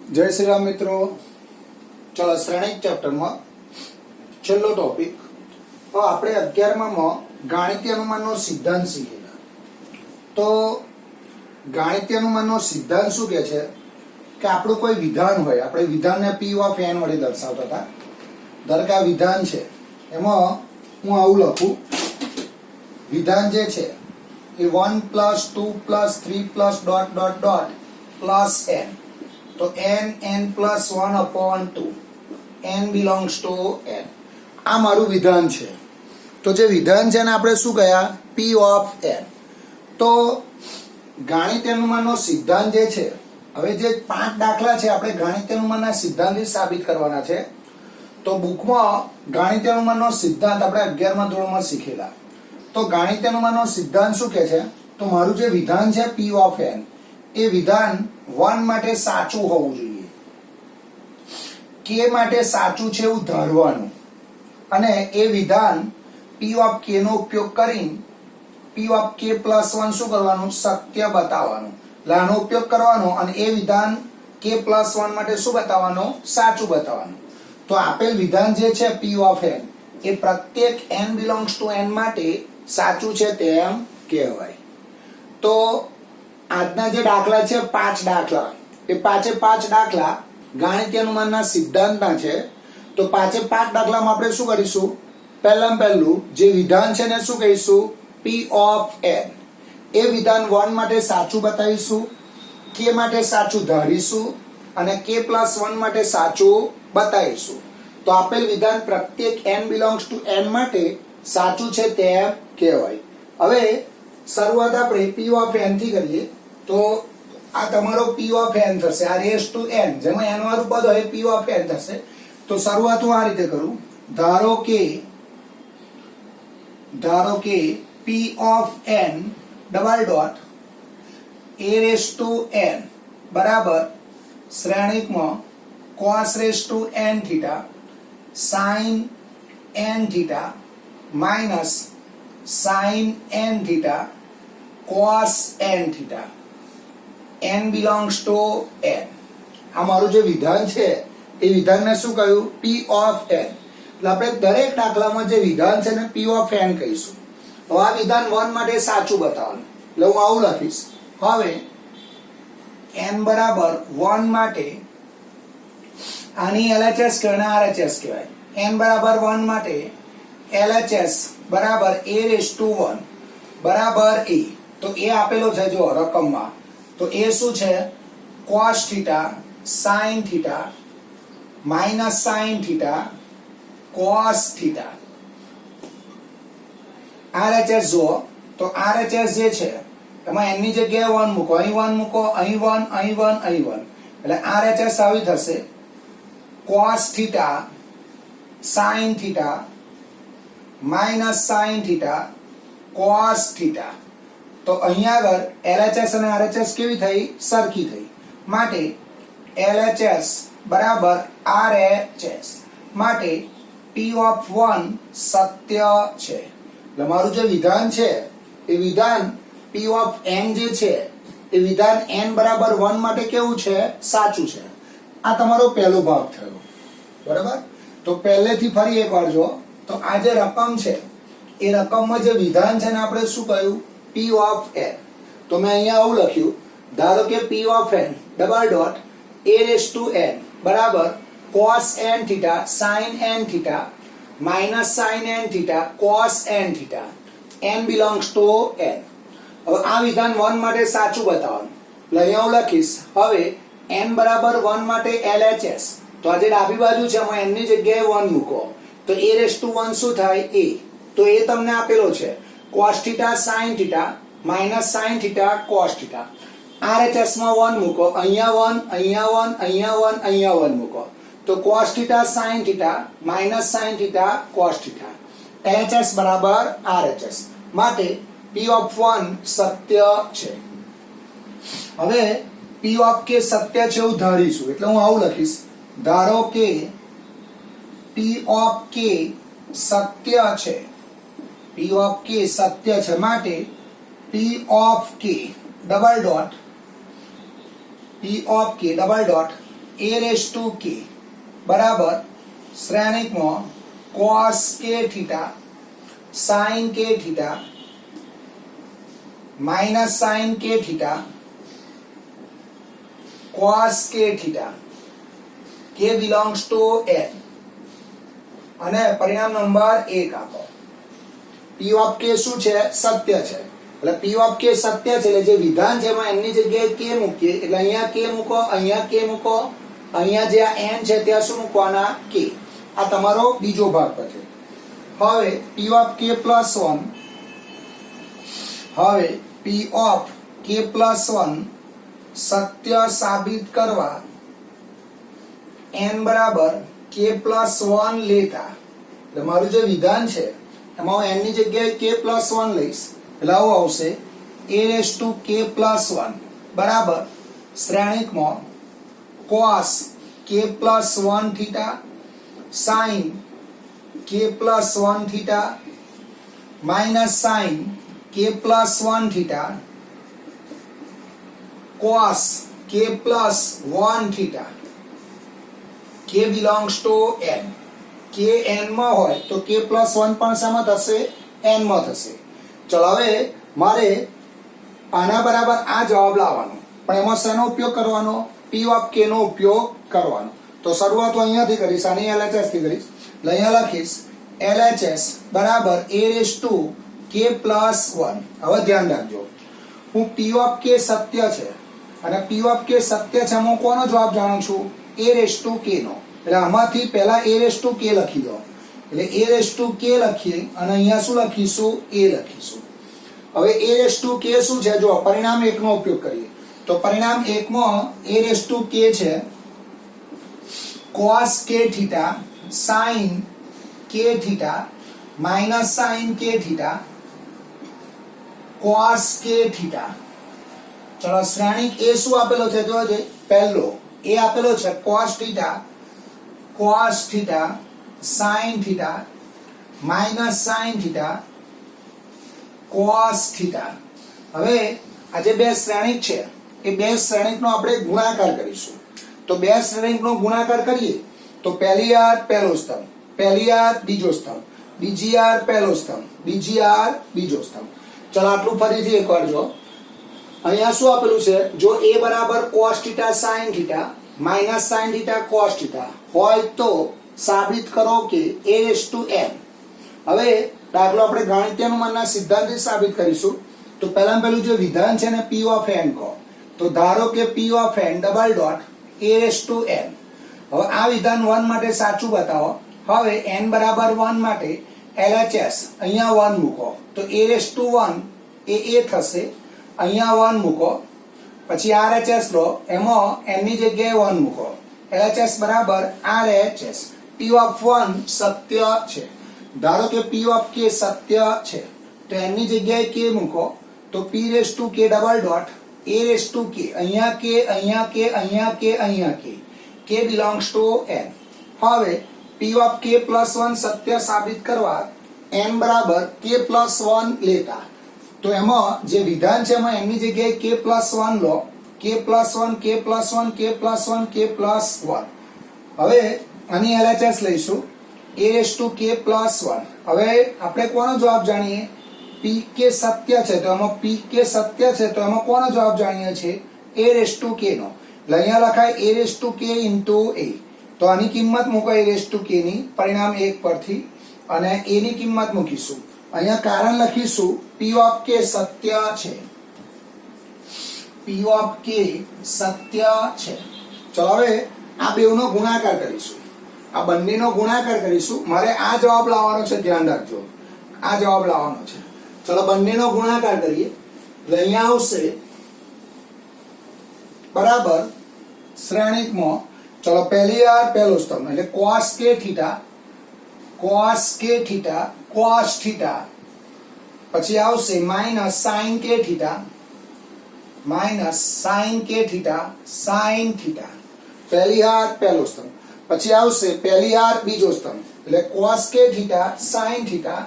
जय श्री राम मित्रों। चलो श्रेणिक चैप्टर में छेल्लो टॉपिक तो आपणे 11मा गाणितीय अनुमाननो सिद्धांत शीखेला। तो गाणितीय अनुमाननो सिद्धांत शुं कहे छे के आपणुं कोई विधान होय, आपणे विधानने P ऑफ n वडे दर्शावता हता। धारो के आ विधान छे एमां हुं आवुं लखुं, विधान जे छे ए 1 + 2 + 3 + dot dot dot plus n, तो n+1/2 n belongs to n આ મારું વિધાન છે। તો જે વિધાન છે ને આપણે શું કહ્યા P of n। તો ગાણિતીય અનુમાનનો સિદ્ધાંત જે છે, હવે જે 5 દાખલા છે આપણે ગાણિતીય અનુમાનના સિદ્ધાંતથી સાબિત કરવાના છે। તો બુકમાં ગાણિતીય અનુમાનનો સિદ્ધાંત આપણે 11મા ધોરણમાં શીખેલા। તો ગાણિતીય અનુમાનનો સિદ્ધાંત શું કહે છે, તો મારું જે વિધાન છે P of n એ વિધાન 1 માટે સાચું હોવું જોઈએ, k માટે સાચું છે એવું ધારવાનું, અને એ વિધાન P of k નો ઉપયોગ કરીને P of k + 1 શું કરવાનું, સત્ય બતાવવાનું, આનો ઉપયોગ કરવાનો અને એ વિધાન k + 1 માટે શું બતાવવાનું, સાચું બતાવવાનું। તો આપેલ વિધાન જે છે P of n એ પ્રત્યેક n belongs to n માટે સાચું છે તેમ કહેવાય। તો આજના જે દાખલા છે 5 દાખલા, એ 5 દાખલા ગાણિતીય અનુમાનના સિદ્ધાંતના છે। તો 5 દાખલામાં આપણે શું કરીશું, પહેલું જે વિધાન છે ને શું કહીશું, P of n। એ વિધાન 1 માટે સાચું બતાવીશું, k માટે સાચું ધારીશું અને k + 1 માટે સાચું બતાવીશું। તો આપેલ વિધાન પ્રત્યેક n belongs to n માટે સાચું છે તેમ કહેવાય। હવે શરૂઆત આપણે P of n થી કરીએ। તો આ તમારો P of n થશે, આ રેસ ટુ n, જેમાં n વાળું પદ હોય P of n થશે। તો શરૂઆત હું આ રીતે કરું, ધારો કે P of n double dot a raise to n બરાબર શ્રેણિકમાં cos raise to n theta sin n theta minus sin n theta cos n theta n belongs to n। આ મારું જે વિધાન છે એ વિધાનને શું કહ્યું, P of n। એટલે આપણે દરેક દાખલામાં જે વિધાન છે ને P of n કહીશું। હવે આ વિધાન 1 માટે સાચું બતાવવાનું, એટલે હું આવું લખીશ। હવે n બરાબર 1 માટે આની LHS કહેવાય, RHS કહેવાય। n બરાબર 1 માટે LHS બરાબર a રેસ ટુ 1 બરાબર a। તો એ આપેલો છે જો રકમમાં, તો એ શું છે, cos theta sin theta minus sin theta cos theta. RHS જો, તો RHS જે છે એમાં n ની જગ્યાએ 1 મૂકો, અહીં 1 મૂકો, અહીં 1, અહીં 1, અહીં 1, એટલે RHS આવી થશે cos theta sin theta minus sin theta cos theta. તો અહીંયા આગળ LHS અને RHS કેવી થઈ, સરખી થઈ, માટે LHS બરાબર RHS માટે P of 1 સત્ય છે। એટલે મારું જે વિધાન છે એ વિધાન P of n જે છે એ વિધાન n બરાબર 1 માટે કેવું છે, સાચું છે। આ તમારો પહેલો ભાગ થયો, બરાબર। તો પહેલેથી ફરી એકવાર જો, તો આ જે રકમ છે એ રકમમાં જે વિધાન છે ને આપણે શું કહ્યું, P of n। તો મેં અહીંયા આવું લખ્યું, ધારો કે P of n double dot a raise to n બરાબર cos n theta sin n theta minus sin n theta cos n theta n belongs to n। હવે આ વિધાન 1 માટે સાચું બતાવવાનું, એટલે અહીંયા હું લખીશ। હવે n બરાબર 1 માટે LHS, તો આ જે ડાબી બાજુ છે એમાં n ની જગ્યાએ 1 મૂકો, તો a રેસ ટુ 1 શું થાય, a। તો એ તમને આપેલો છે cos theta sin theta minus sin theta cos theta. RHS માં 1 મૂકો, અહીંયા 1, અહીંયા 1, અહીંયા 1, અહીંયા 1 મૂકો, તો cos theta sin theta minus sin theta cos theta. LHS બરાબર RHS માટે P of 1 સત્ય છે। હવે P of k સત્ય છે એવું ધારીશું, એટલે હું આવું લખીશ, ધારો કે P of k સત્ય છે, P of k સત્ય છે માટે P of k double dot P of k double dot a raise to k બરાબર શ્રેણિકમાં cos k theta sin k theta minus sin k theta cos k theta k belongs to n અને પરિણામ number 1 આપો. p of k શું છે? સત્ય છે. એટલે p of k સત્ય છે એટલે જે વિધાન છે એમાં n ની જગ્યાએ k મૂકીએ એટલે અહીંયા k મૂકો, અહીંયા k મૂકો, અહીંયા જે આ n છે ત્યાં શું મૂકવાના? k. આ તમારો બીજો ભાગ છે. હવે p of k plus 1 હવે p of k plus 1 સત્ય સાબિત કરવા n બરાબર k plus 1 લેતા એટલે મારું જે વિધાન છે એમાં હું n ની જગ્યાએ k plus 1 લઈશ એટલે આવું આવશે a raise to k plus 1 બરાબર શ્રેણિકમાં cos k plus 1 theta sin k plus 1 theta minus sin k plus 1 theta cos k plus 1 theta k belongs to n. k n માં હોય તો k plus 1 પણ શામાં થશે? n માં થશે. ચલો હવે મારે આના બરાબર આ જવાબ લાવવાનો પણ એમાં શેનો ઉપયોગ કરવાનો? p of k નો ઉપયોગ કરવાનો. તો શરૂઆત હું અહીંયાથી કરીશ, આની LHS થી કરીશ. એટલે અહીંયા લખીશ LHS બરાબર a raise to k plus 1. હવે ધ્યાન રાખજો હું p of k સત્ય છે અને p of k સત્ય છે હું કોનો જવાબ જાણું છું? a રેસ ટુ k નો. એટલે આમાંથી પહેલા a રેસ ટુ k લખી દો એટલે a રેસ ટુ k લખીએ અને અહીંયા શું લખીશું? a લખીશું. હવે a રેસ ટુ k શું છે? જો પરિણામ 1 નો ઉપયોગ કરીએ તો પરિણામ 1 માં a રેસ ટુ k છે cos k theta sin k theta minus sin k theta cos k theta. ચલો શ્રેણિક a શું આપેલો છે? જોજે પહેલો a આપેલો છે cos theta sin theta minus sin theta cos theta. હવે આ જે બે શ્રેણિક છે એ બે શ્રેણિકનો આપણે ગુણાકાર કરીશું. તો બે શ્રેણિકનો ગુણાકાર કરીએ તો પહેલી આર પહેલો સ્તંભ, પહેલી આર બીજો સ્તંભ, બીજી આર પહેલો સ્તંભ, બીજી આર બીજો સ્તંભ. ચલો આટલું ફરીથી એકવાર જો અહીંયા શું આપેલું છે? જો a બરાબર cos theta sin theta minus sin theta cos theta હોય તો સાબિત કરો કે a રેસ ટુ n. હવે દાખલો આપણે ગાણિતીય અનુમાનના સિદ્ધાંતથી સાબિત કરીશું. તો પહેલું જે વિધાન છે ને p of n કહો તો ધારો કે p of n double dot a raise to n. હવે આ વિધાન 1 માટે સાચું બતાવો. હવે n બરાબર 1 માટે LHS અહીંયા 1 મૂકો તો a raise to 1 A a થશે. અહીંયા 1 મૂકો પછી RHS લો એમાં n ની જગ્યાએ 1 મૂકો. LHS બરાબર RHS. p of 1 સત્ય છે. ધારો કે p of k સત્ય છે તો n ની જગ્યાએ k મૂકો તો p raise to k double dot a raise to k અહીંયા k અહીંયા k અહીંયા k અહીંયા k belongs to n. હવે p of k plus 1 સત્ય સાબિત કરવા n બરાબર k plus 1 લેતા તો એમાં જે વિધાન છે એમાં n ની જગ્યાએ k plus 1 લો. k plus 1 k plus 1 k plus 1 k plus 1. હવે આની LHS લઈશું a raise to k plus 1. હવે આપણે કોનો જવાબ જાણીએ? pk સત્ય છે તો એમાં pk સત્ય છે તો એમાં કોનો જવાબ જાણીએ છીએ? a રેસ ટુ k નો. એટલે અહીંયા લખાય a raise to k into a. તો આની કિંમત મૂકો a રેસ ટુ k ની પરિણામ 1 પરથી અને a ની કિંમત મૂકીશું. અહીંયા કારણ લખીશું p of k સત્ય છે. p of k સત્ય છે. ચલો હવે આ બેવનો ગુણાકાર કરીશું. આ બંનેનો ગુણાકાર કરીશું. મારે આ જવાબ લાવવાનો છે, ધ્યાન રાખજો આ જવાબ લાવવાનો છે. ચલો બંનેનો ગુણાકાર કરીએ એટલે અહીંયા આવશે બરાબર શ્રેણિકમાં ચલો પહેલી આર પહેલો સ્તંભ એટલે cos k theta cos theta પછી આવશે minus sin k theta sin theta. પહેલી આર પહેલો સ્તંભ પછી આવશે પહેલી આર બીજો સ્તંભ એટલે cos k theta sin theta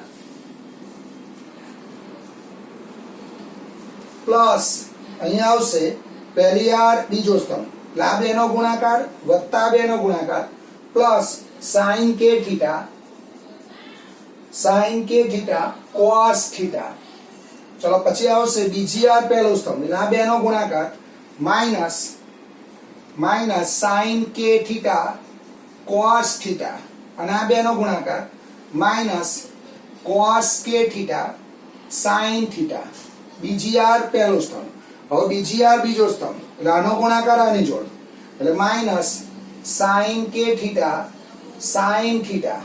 plus અહીંયા આવશે પહેલી આર બીજો સ્તંભ એટલે આ બેનો ગુણાકાર વત્તા બેનો ગુણાકાર plus sin k theta cos theta. ચલો પછી આવશે બીજી વાર પહેલો સ્તંભ એટલે આ બેનો ગુણાકાર minus sin k theta cos theta અને આ બેનો ગુણાકાર minus cos k theta sin theta. બીજી વાર પહેલો સ્તંભ. હવે બીજી વાર બીજો સ્તંભ એટલે આનો ગુણાકાર આની જોડ એટલે minus sin k theta sin theta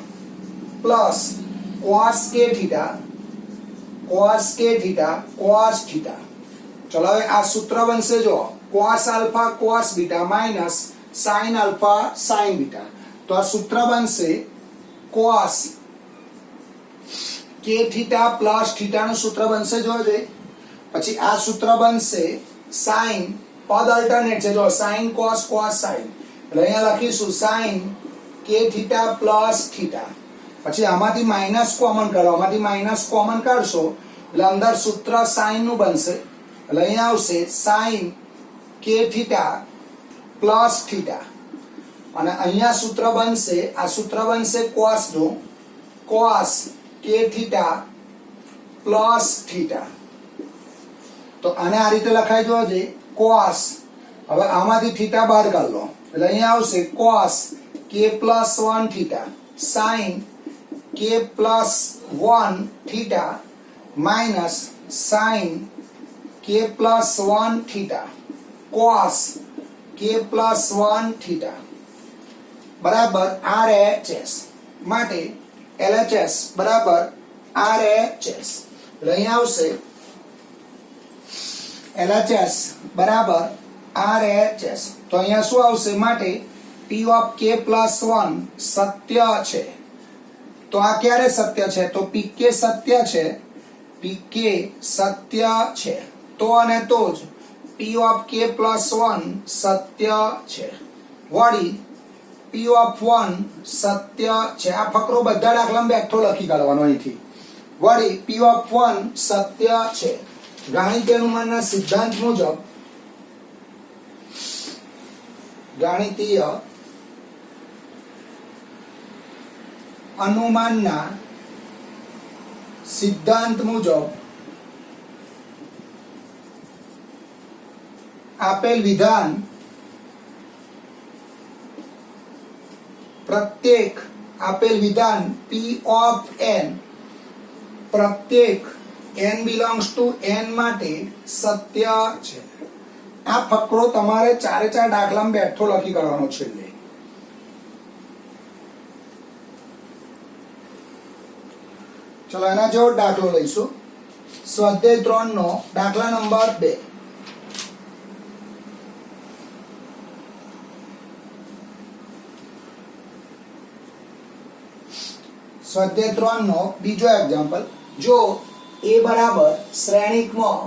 plus cos k theta cos theta. ચલો હવે આ સૂત્ર બનશે જો cos alpha cos beta minus sin alpha sin beta. તો આ સૂત્ર બનશે cos k theta plus theta નું સૂત્ર બનશે જોજે. પછી આ સૂત્ર બનશે sin પદ અલ્ટરનેટ છે જો sin cos sin એટલે અહીંયા લખીશું sin k theta plus theta. પછી આમાંથી માઇનસ કોમન કરો આમાંથી માઇનસ કોમન કાઢશો એટલે અંદર સૂત્ર sin નું બનશે એટલે અહીંયા આવશે sin k theta plus theta અને અહીંયા સૂત્ર બનશે આ સૂત્ર બનશે cos નું cos k theta plus theta. તો આને આ રીતે લખાઈ જોજે cos. હવે આમાંથી થીટા બહાર કાઢ લો એટલે અહીંયા આવશે cos k plus 1 theta sin k plus 1 theta minus sin k plus 1 theta cos k plus 1 theta બરાબર RHS. માટે LHS બરાબર RHS એટલે અહીંયા આવશે LHS બરાબર RHS. તો અહીંયા શું આવશે માટે P ઓફ k પ્લસ 1 સત્ય છે. તો આ ક્યારે સત્ય છે તો PK સત્ય છે PK સત્ય છે તો અને તો જ P ઓફ k પ્લસ 1 સત્ય છે. વળી P ઓફ 1 સત્ય છે. આ ફકરો બધા દાખલામાં બેઠો લખી કાઢવાનો અહીંથી. વળી P ઓફ 1 સત્ય છે. ગાણિતીય અનુમાનના સિદ્ધાંત મુજબ ગાણિતીય અનુમાનના સિદ્ધાંત મુજબ આપેલ વિધાન પ્રત્યેક આપેલ વિધાન P ઓફ n પ્રત્યેક n belongs to n માટે સત્ય છે. આ ફકરો તમારે ચારે ચાર દાખલામાં બેઠો લખી કાઢવાનો છે. ચલો એના જેવો દાખલો લઈશું. સ્વાધ્યાય 3 નો દાખલા નંબર 2. સ્વાધ્યાય 3 નો બીજો એક્ઝામ્પલ. જો a બરાબર શ્રેણિકમાં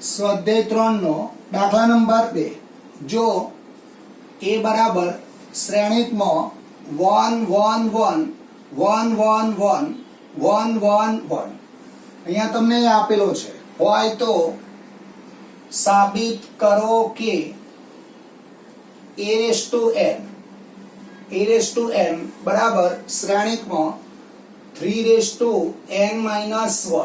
સ્વાધ્યાય 3 નો દાખલા નંબર 2. જો a બરાબર શ્રેણિકમાં 1 1 1 1 1 1 1 1 1 અહીંયા તમને આપેલો છે હોય તો સાબિત કરો કે a raised to n બરાબર શ્રેણિકમાં 3 raised to n minus 1.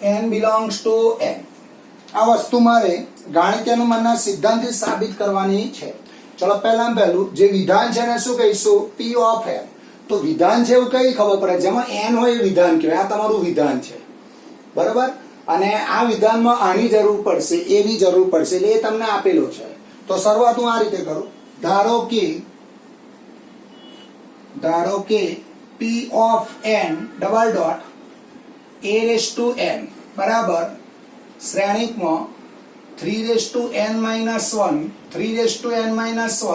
n belongs to n. આ વસ્તુ મારે ગાણિતીય અનુમાનના સિદ્ધાંતથી સાબિત કરવાની છે. ચલો પહેલામાં પહેલું જે વિધાન છે ને શું કહીશું P ઓફ n. તો વિધાન છે એવું કઈ ખબર પડે જેમાં n હોય એ વિધાન કહેવાય. આ તમારું વિધાન છે બરાબર. અને આ વિધાનમાં આની જરૂર પડશે એની જરૂર પડશે એટલે એ તમને આપેલો છે. તો શરૂઆત હું આ રીતે કરું. ધારો કે P of n double dot a raised to n બરાબર શ્રેણિકમાં 3 raised to n minus 1 3 raised to n minus 1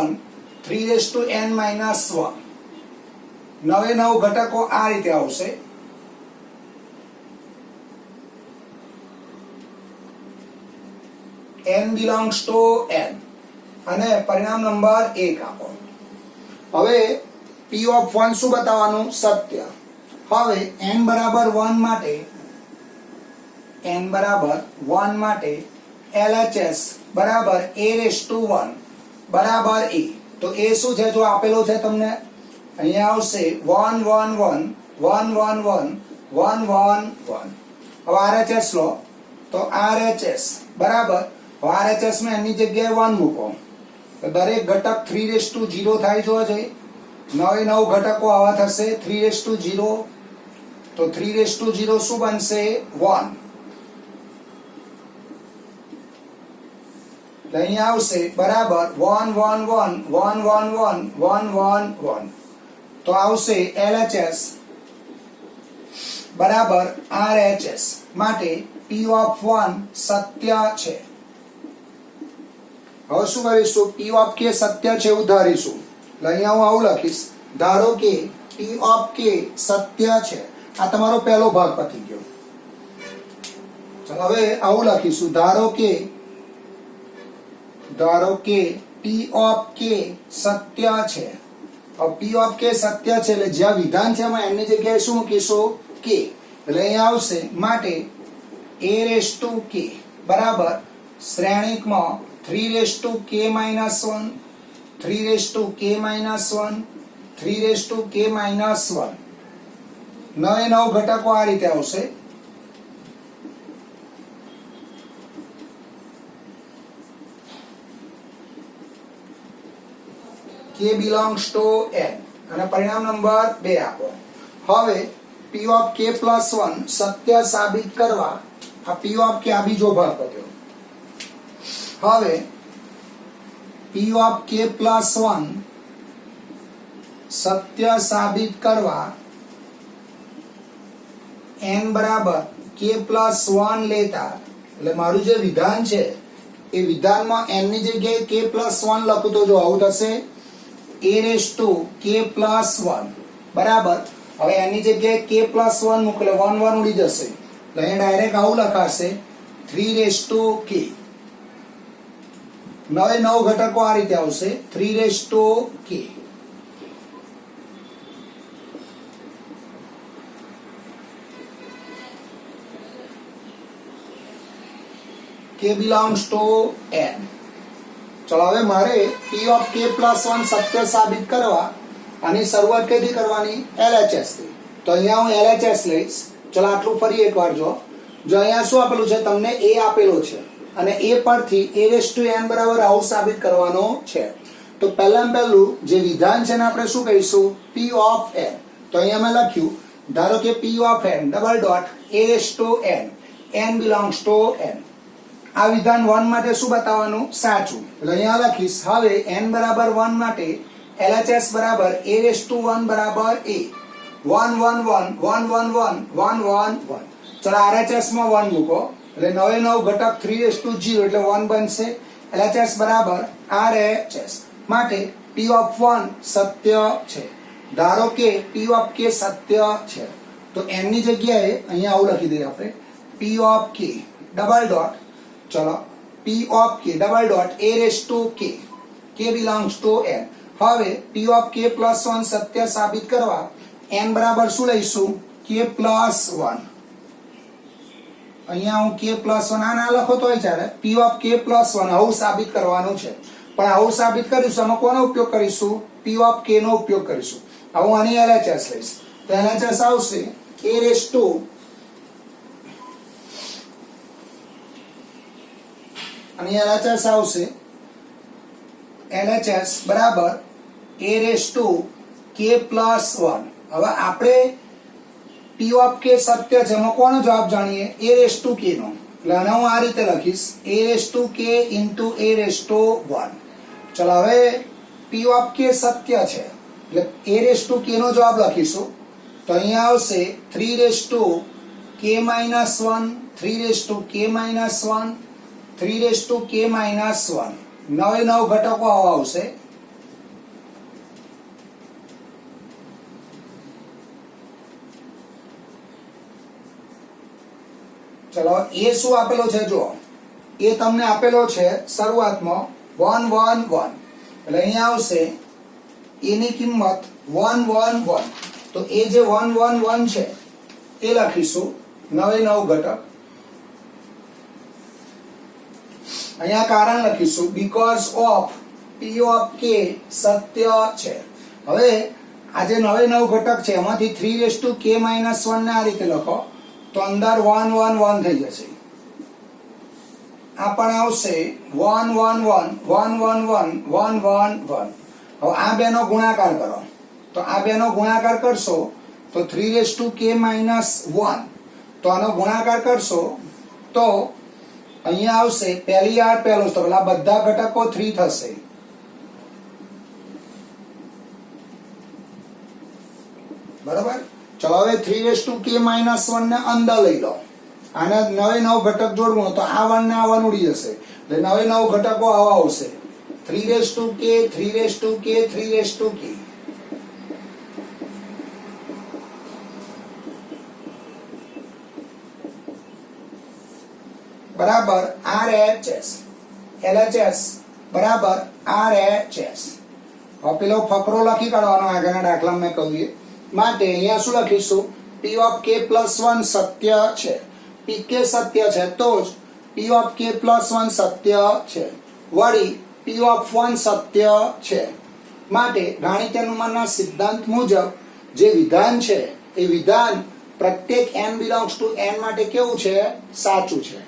3 raised to n minus 1. નવે નવ ઘટકો આ રીતે આવશે. n belongs to n અને પરિણામ નંબર 1 આપો. હવે p of 1 શું બતાવવાનું? સત્ય. હવે n બરાબર 1 માટે LHS બરાબર a raised to 1 બરાબર a. તો એ શું છે? જો આપેલો છે તમને અહીંયા આવશે 1 1 1 1 1 1 1 1 1. હવે RHS લો તો RHS બરાબર RHS માં એની જગ્યાએ 1 મૂકો તો દરેક ઘટક 3:0 થાય છે. 9 ઘટકો આવા થશે 3:0. તો 3:0 શું બનશે? 1. અહીંયા આવશે બરાબર 1 1 1 1 1 1 1 1 1. તો આવશે LHS બરાબર RHS માટે p of 1 સત્ય છે. હવે શું કરીશું? p of k સત્ય છે એવું ધારીશું. અહીંયા હું આવું લખીશ, ધારો કે p of k સત્ય છે. આ તમારો પહેલો ભાગ પતી ગયો. ચલો હવે આવું લખીશું, ધારો કે p of k સત્ય છે. હવે p of k સત્ય છે એટલે જ્યાં વિધાન છે એમાં એની જગ્યાએ શું મૂકીશું? k. એટલે અહીંયા આવશે માટે a raised to k બરાબર શ્રેણિકમાં 3:k - 1 3:k - 1 3:k - 1. 9 ઘટકો આ રીતે આવશે. k belongs to n અને પરિણામ નંબર 2 આપો. હવે p of k plus 1 સત્ય સાબિત કરવા આ p of k આ બીજો ભાગ કર્યો. હવે p of k plus 1 સત્ય સાબિત કરવા n બરાબર k plus 1 લેતા એટલે મારું જે વિધાન છે એ વિધાનમાં n ની જગ્યાએ k plus 1 લખું તો જો આવું થશે a raised to k plus 1 બરાબર. હવે એની જગ્યાએ k plus 1 મૂકલે 1 1 ઉડી જશે એટલે અહીં ડાયરેક્ટ આવું લખાશે 3:k. 9 ઘટકો આ રીતે આવશે 3:k. k belongs to n. ચલો હવે મારે p of k plus 1 સત્ય સાબિત કરવા આની શરૂઆત કઈથી કરવાની? LHS થી. તો અહીંયા હું LHS લઈશ. ચલો આટલું ફરી એકવાર જો અહીંયા શું આપેલું છે? તમને a આપેલો છે અને a પરથી a raised to n બરાબર આવું સાબિત કરવાનો છે. તો પહેલું જે વિધાન છે ને આપણે શું કહીશું? p of n. તો અહીંયા મેં લખ્યું, ધારો કે p of n double dot a raised to n n belongs to n. આ વિધાન 1 માટે શું બતાવવાનું? સાચું. એટલે અહીંયા લખીશ, હવે n બરાબર 1 માટે LHS બરાબર a raised to 1 બરાબર a. 1 1 1 1 1 1 1 1 1. ચલો RHS માં 1 મૂકો એટલે 9 ઘટક 3:0 એટલે 1 બનશે. LHS બરાબર RHS માટે p of 1 સત્ય છે. ધારો કે p of k સત્ય છે તો n ની જગ્યાએ અહીંયા આવું લખી દઈએ આપણે, p of k double dot ચલો p of k double dot a raised to k k belongs to n. હવે p of k plus 1 સત્ય સાબિત કરવા n બરાબર શું લઈશું? k plus 1. અહીંયા હું k plus 1 આ ના લખો તોય ચાલે. p of k plus 1 આવું સાબિત કરવાનું છે. પણ આવું સાબિત કરીશું આમાં કોનો ઉપયોગ કરીશું? p of k નો ઉપયોગ કરીશું. હવે હું આની LHS લઈશ તો LHS આવશે a raised to અને LHS આવશે LHS બરાબર a raised to k plus 1. હવે આપણે p of k સત્ય છે એમાં કોનો જવાબ જાણીએ? a raised to k નો. એટલે આને હું આ રીતે લખીશ a raised to k into a raised to 1. ચલો હવે p of k સત્ય છે એટલે a raised to k નો જવાબ લખીશું તો અહીંયા આવશે 3:k - 1 3:k - 1 3:k - 1. 9 ઘટકો આવશે. ચલો એ શું આપેલો છે જો એ તમને આપેલો છે શરૂઆતમાં 1 1 1, એટલે અહીંયા આવશે એની કિંમત 1 1 1. તો એ જે 1 1 1 છે એ લખીશું 9 9 ઘટક. અહીંયા કારણ લખીશું બીકોઝ ઓફ પી ઓફ કે સત્ય છે. હવે આ જે 9 9 ઘટક છે એમાંથી 3k-1 ને આ રીતે લખો તો અંદર 1 1 1 થઈ જશે. આ પણ આવશે 1 1 1 1 1 1 1 1 1. હવે આ બેનો ગુણાકાર કરો તો આ બેનો ગુણાકાર કરશો તો 3k-1, તો આનો ગુણાકાર કરશો તો અહીંયા આવશે પહેલી આર પહેલો સ્તર, એટલે આ બધા ઘટકો 3 થશે. બરાબર. ચલો હવે 3k-1 ને અંદર લઈ લો. આને 9 9 ઘટક જોડવું તો આ 1 ને આ 1 ઉડી જશે, એટલે 9 9 ઘટકો આવા આવશે 3k 3k 3k. બરાબર RHS LHS બરાબર RHS. હવે પેલો ફકરો લખી કાઢવાનો આગળના દાખલામાં મેં કહ્યું એ માટે. અહીંયા શું લખીશું? P of k+1 સત્ય છે. pk સત્ય છે તો જ P of k+1 સત્ય છે. વળી P of 1 સત્ય છે. માટે ગાણિતીય અનુમાનના સિદ્ધાંત મુજબ જે વિધાન છે એ વિધાન પ્રત્યેક n belongs to n માટે કેવું છે? સાચું છે.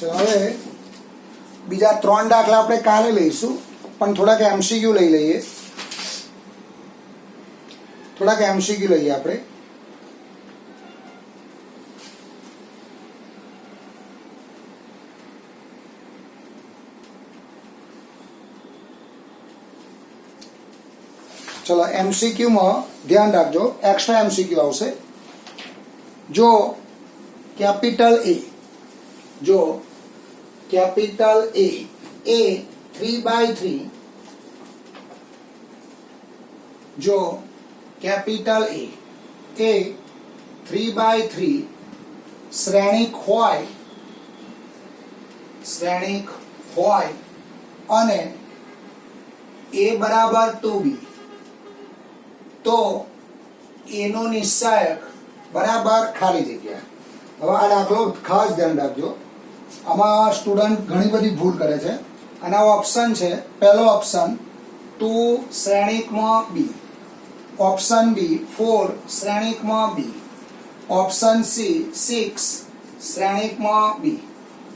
હવે બીજા 3 દાખલા આપણે કાલે લઈશું, પણ થોડાક MCQ લઈ લઈએ. આપણે ચલો MCQ માં ધ્યાન રાખજો, એક્સ્ટ્રા MCQ આવશે. જો કેપિટલ A એ 3/3, જો કેપિટલ A એ 3/3 શ્રેણિક હોય અને A બરાબર 2B, તો એનો નિશ્ચાયક બરાબર ખાલી જગ્યા. હવે આ દાખલો ખાસ ધ્યાન રાખજો, આમાં સ્ટુડન્ટ ઘણી બધી ભૂલ કરે છે. અને આ ઓપ્શન છે, પહેલો option 2 શ્રેણિકમાં B, option B 4 શ્રેણિકમાં B, option C 6 શ્રેણિકમાં B,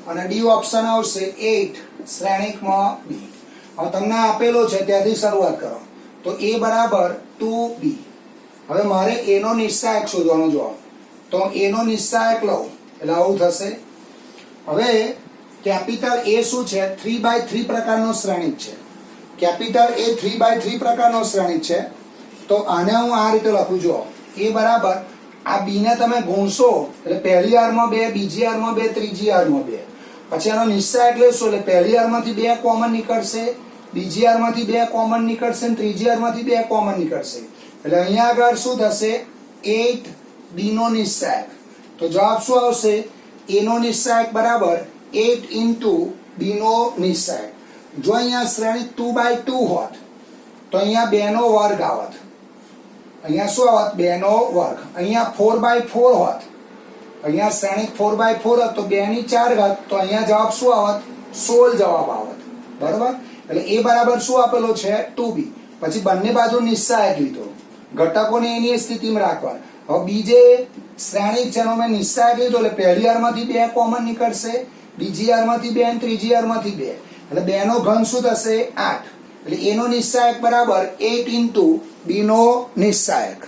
અને ડી ઓપ્શન આવશે 8 શ્રેણિકમાં B. હવે તમને આપેલો છે ત્યાંથી શરૂઆત કરો તો A બરાબર 2B. હવે મારે A નો નિશ્ચાયક શોધવાનો જવાબ, તો A નો નિશ્ચાયક લઉં એટલે આવું થશે. હવે કેપિટલ A શું છે? 3/3 પ્રકારનો શ્રેણિક છે. કેપિટલ A 3/3 પ્રકારનો શ્રેણિક છે, તો આને હું આ રીતે લખું છું. A બરાબર આ B ને તમે ગુણશો એટલે પહેલી આરમાં 2, બીજી આરમાં 2, ત્રીજી આરમાં 2, પછી આનો નિશ્ચાયક લેશો એટલે પહેલી આરમાંથી 2 કોમન નીકળશે, બીજી આરમાંથી 2 કોમન નીકળશે અને ત્રીજી આરમાંથી 2 કોમન નીકળશે. એટલે અહીંયા આગળ શું થશે? 8B નો નિશ્ચાયક. તો જવાબ શું આવશે? A નો નિશ્ચાયક બરાબર 8 × B નો નિશ્ચાયક. જો અહીંયા શ્રેણિક 2/2 હોત તો અહીંયા 2 નો વર્ગ આવત, અહીંયા શું આવત? 2 નો વર્ગ. અહીંયા 4/4 હોત, અહીંયા શ્રેણિક 4/4 હોત તો 2 ની 4 ઘાત, તો અહીંયા જવાબ શું આવત? 16 જવાબ આવત. બરાબર. એટલે A બરાબર શું આપેલો છે? 2B. પછી બંને બાજુ નિશ્ચાયક લીધો, ઘટકોને એની સ્થિતિમાં રાખવા. હવે બીજે શ્રેણિક છે એનો મેં નિશ્ચાયક લીધો એટલે પહેલી આરમાંથી 2 કોમન નીકળશે, બીજી આરમાંથી 2 અને ત્રીજી આરમાંથી 2, એટલે 2 નો ઘન શું થશે? 8. એટલે a નો નિસ્સાયક બરાબર 8 ઇન્ટુ b નો નિસ્સાયક.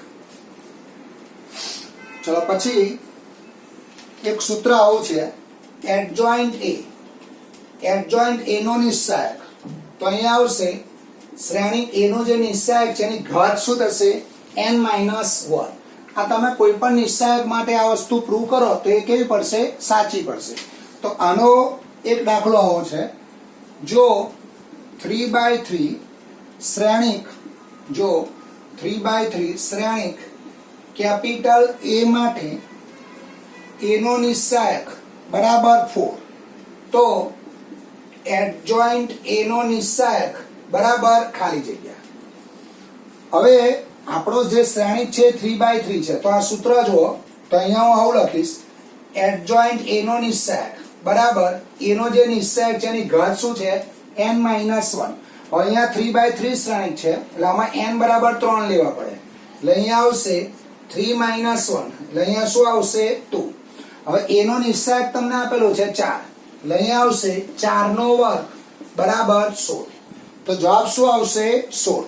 ચલો પછી એક સૂત્ર આવું છે એડજોઇન્ટ a નો નિસ્સાયક. તો અહીંયા આવશે શ્રેણિક a નો જે નિસ્સાયક છે એની ઘાત શું થશે n-1. આ તમે કોઈ પણ નિસ્સાયક માટે આ વસ્તુ પ્રૂવ કરો તો એ કેવી પડશે સાચી પડશે. તો આનો એક દાખલો આવો છે જો 3/3 શ્રેણિક શ્રેણિક કેપિટલ A માટે a નો નિસ્સાયક બરાબર 4 તો એડજોઇન્ટ a નો નિસ્સાયક બરાબર ખાલી જગ્યા. હવે આપણો જે શ્રેણિક છે 3/3 છે તો આ સૂત્ર જુઓ તો અહીંયા હું આવું લખીશ એડજોઇન્ટ a નો નિસ્સાયક બરાબર a નો જે નિસ્સાયક છે એની ઘાત શું છે n-1. હવે અહીંયા 3/3 શ્રેણિક છે એટલે આમાં n બરાબર 3 લેવા પડે એટલે અહીંયા આવશે 3 - 1 એટલે અહીંયા શું આવશે 2. હવે a નો નિસ્સાયક તમને આપેલો છે 4 એટલે અહીંયા આવશે 4 નો વર્ગ બરાબર 16. તો જવાબ શું આવશે 16.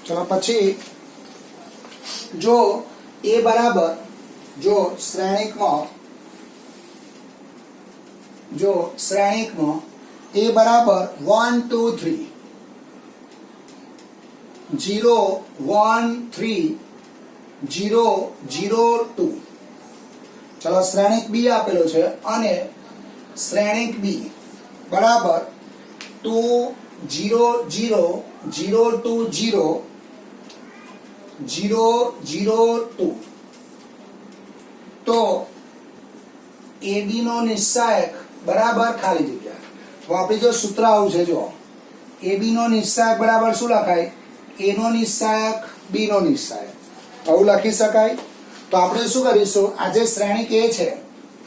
ચલો પછી જો a બરાબર જો શ્રેણિકમાં a બરાબર 1 2 3 0 1 3 0 0 2. ચલો શ્રેણિક b આપેલો છે અને શ્રેણિક b બરાબર 2 0 0 0 2 0 0 0 2. તો AB નો નિસ્સાયક બરાબર ખાલી જગ્યા. તો આપણે જો સૂત્ર આવું છે જો AB નો નિસ્સાયક બરાબર શું લખાય A નો નિસ્સાયક B નો નિસ્સાયક આવું લખી શકાય. તો આપણે શું કરીશું આ જે શ્રેણિક A છે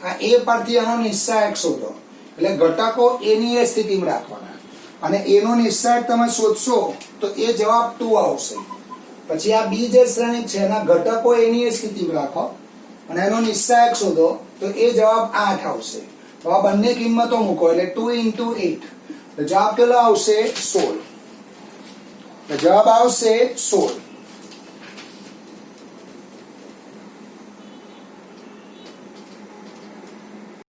આ A પરથી આનો નિસ્સાયક શોધો એટલે ઘટકો A ની એ સ્થિતિમાં રાખવાના અને A નો નિસ્સાયક તમે શોધશો તો એ જવાબ 2 આવશે. પછી આ બી જે શ્રેણિક છે એના ઘટકો એની એ સ્થિતિમાં રાખો અને એનો નિસ્સાયક શોધો તો એ જવાબ 8 આવશે. તો આ બંને કિંમતો મૂકો એટલે 2 × 8 તો જવાબ કેટલો આવશે 16. તો જવાબ આવશે 16.